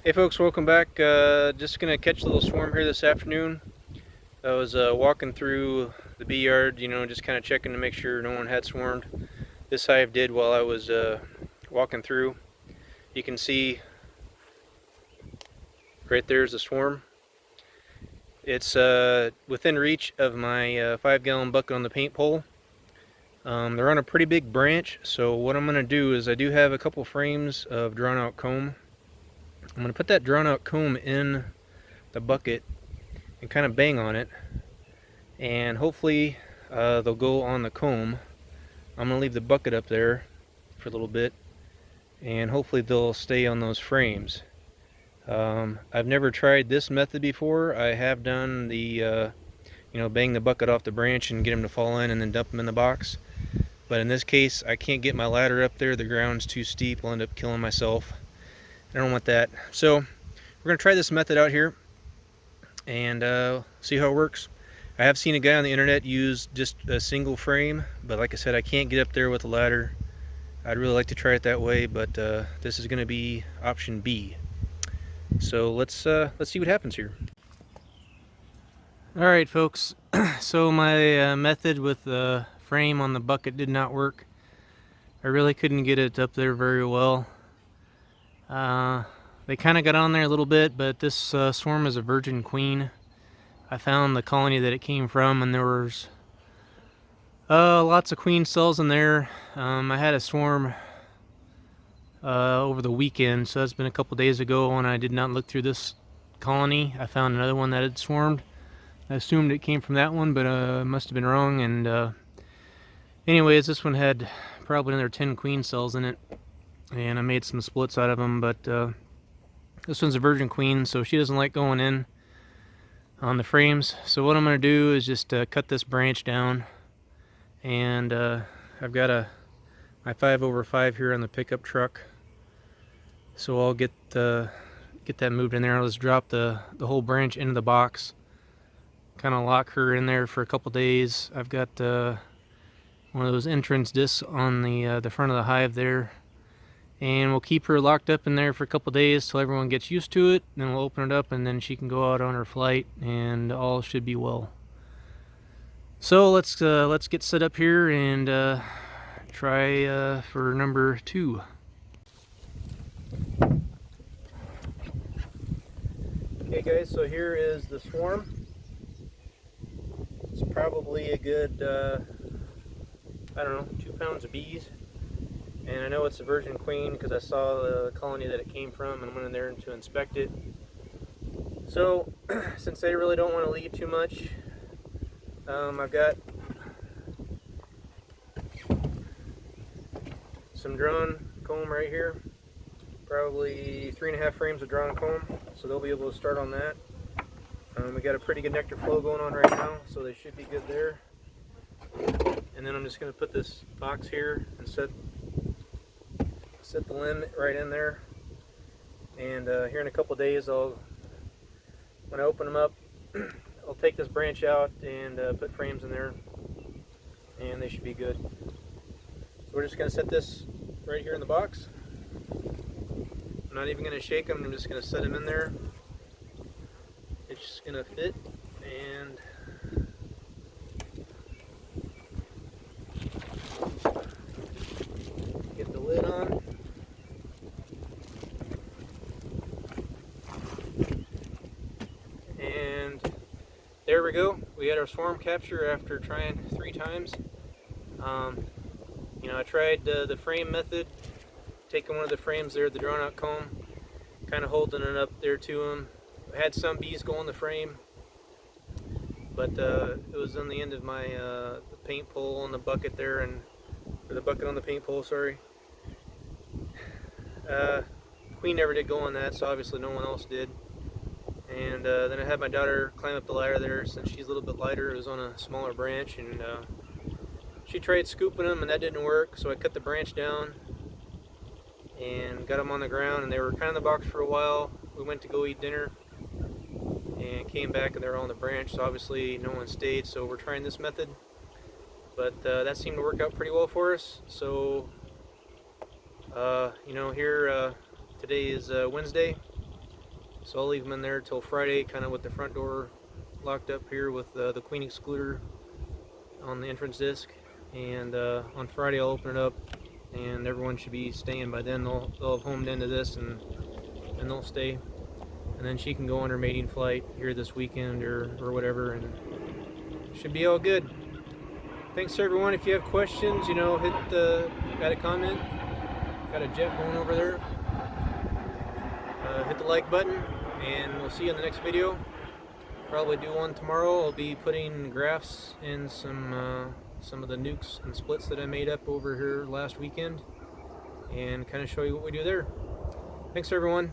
Hey folks, welcome back. Just gonna catch a little swarm here this afternoon. I was walking through the bee yard, just kind of checking to make sure no one had swarmed. This hive did while I was walking through. You can see right there's a swarm. It's within reach of my 5-gallon bucket on the paint pole. They're on a pretty big branch, so what I'm gonna do is I do have a couple frames of drawn out comb. I'm gonna put that drawn out comb in the bucket and kind of bang on it, and hopefully they'll go on the comb. I'm going to leave the bucket up there for a little bit, and hopefully they'll stay on those frames. I've never tried this method before. I have done the bang the bucket off the branch and get them to fall in and then dump them in the box, but in this case I can't get my ladder up there. The ground's too steep. I'll end up killing myself. I don't want that. So we're going to try this method out here and see how it works. I have seen a guy on the internet use just a single frame, but like I said, I can't get up there with a ladder. I'd really like to try it that way, but this is going to be option B. So let's see what happens here. All right, folks. So my method with the frame on the bucket did not work. I really couldn't get it up there very well. They kind of got on there a little bit, but this swarm is a virgin queen. I found the colony that it came from, and there was lots of queen cells in there. I had a swarm over the weekend, so that's been a couple days ago, and I did not look through this colony. I found another one that had swarmed. I assumed it came from that one, but I must have been wrong. And anyways, this one had probably another 10 queen cells in it, and I made some splits out of them. But this one's a virgin queen, so she doesn't like going in on the frames. So what I'm going to do is just cut this branch down, and I've got my 5/5 here on the pickup truck, so I'll get that moved in there. I'll just drop the whole branch into the box, kind of lock her in there for a couple days. I've got one of those entrance discs on the front of the hive there, and we'll keep her locked up in there for a couple days till everyone gets used to it. Then we'll open it up, and then she can go out on her flight, and all should be well. So let's get set up here and try for number 2. Okay, guys. So here is the swarm. It's probably a good 2 pounds of bees. And I know it's a virgin queen because I saw the colony that it came from and went in there to inspect it. So, since they really don't want to leave too much, I've got some drawn comb right here. Probably 3.5 frames of drawn comb, so they'll be able to start on that. We got a pretty good nectar flow going on right now, so they should be good there. And then I'm just going to put this box here and set the limb right in there, and here in a couple days, when I open them up, I'll take this branch out and put frames in there, and they should be good. So we're just going to set this right here in the box. I'm not even going to shake them. I'm just going to set them in there. It's just going to fit, and get the lid on. There we go. We had our swarm capture after trying 3 times. I tried the frame method, taking one of the frames there, the drawn out comb, kind of holding it up there to them. I had some bees go on the frame, but it was on the end of my paint pole on the bucket there, or the bucket on the paint pole, sorry. Queen never did go on that, so obviously no one else did. And then I had my daughter climb up the ladder there. Since she's a little bit lighter, it was on a smaller branch, and she tried scooping them, and that didn't work. So I cut the branch down and got them on the ground, and they were kind of in the box for a while. We went to go eat dinner and came back, and they were on the branch. So obviously no one stayed. So we're trying this method, but that seemed to work out pretty well for us. So here today is Wednesday. So I'll leave them in there till Friday, kind of with the front door locked up here with the queen excluder on the entrance disc. And on Friday I'll open it up, and everyone should be staying by then. They'll have homed into this, and they'll stay. And then she can go on her mating flight here this weekend or whatever, and should be all good. Thanks everyone. If you have questions, you know, got a comment, got a jet going over there, hit the like button, and we'll see you in the next video. Probably do one tomorrow. I'll be putting graphs in some of the nukes and splits that I made up over here last weekend, and kind of show you what we do there. Thanks everyone.